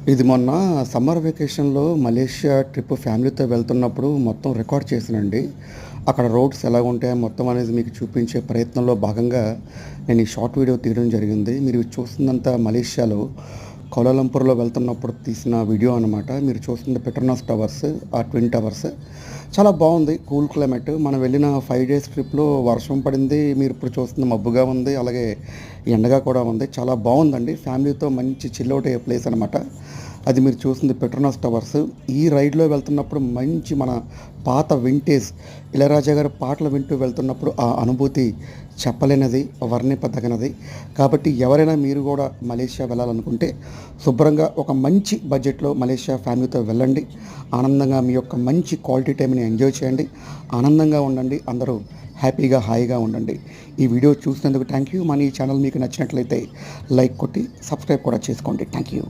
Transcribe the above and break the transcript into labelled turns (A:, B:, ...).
A: ఇది మొన్న summer వెకేషన్‌లో Malaysia trip ఫ్యామిలీతో వెళ్తున్నప్పుడు మొత్తం రికార్డ్ చేశానండి. అక్కడ రోడ్స్ ఎలాగుంటాయో మొత్తం అనేది మీకు చూపించే ప్రయత్నంలో భాగంగా నేను ఈ షార్ట్ వీడియో తీయడం జరిగింది. మీరు చూస్తుందంతా మలేషియాలో కౌలాలంపూర్‌లో వెళ్తున్నప్పుడు తీసిన వీడియో అనమాట. మీరు చూస్తుంది పెట్రోనాస్ టవర్స్, ఆ ట్విన్ టవర్స్. చాలా బావుంది. Cool climate. మనం వెళ్ళిన 5 డేస్ ట్రిప్‌లో వర్షం పడింది. మీరిప్పుడు చూస్తుంది మబ్బుగా ఉంది. అలాగే ఎండగా కూడా ఉంది. చాలా బావుందండి. ఫ్యామిలీతో మంచి చిల్ ఔట్ అయ్యే ప్లేస్ అనమాట. అది మీరు చూస్తుంది పెట్రోనాస్ టవర్స్. ఈ రైడ్‌లో వెళ్తున్నప్పుడు మంచి మన పాత వింటేజ్ ఇళయరాజా గారి పాటలు వింటూ వెళ్తున్నప్పుడు ఆ అనుభూతి చెప్పలేనిది, వర్ణింపదగినది. కాబట్టి ఎవరైనా మీరు కూడా మలేషియా వెళ్ళాలనుకుంటే శుభ్రంగా ఒక మంచి బడ్జెట్‌లో మలేషియా ఫ్యామిలీతో వెళ్ళండి. ఆనందంగా మీ యొక్క మంచి క్వాలిటీ టైమ్‌ని ఎంజాయ్ చేయండి. ఆనందంగా ఉండండి. అందరూ హ్యాపీగా, హాయిగా ఉండండి. ఈ వీడియో చూసినందుకు థ్యాంక్ యూ. మన ఈ ఛానల్ మీకు నచ్చినట్లయితే లైక్ కొట్టి సబ్స్క్రైబ్ కూడా చేసుకోండి. Thank you.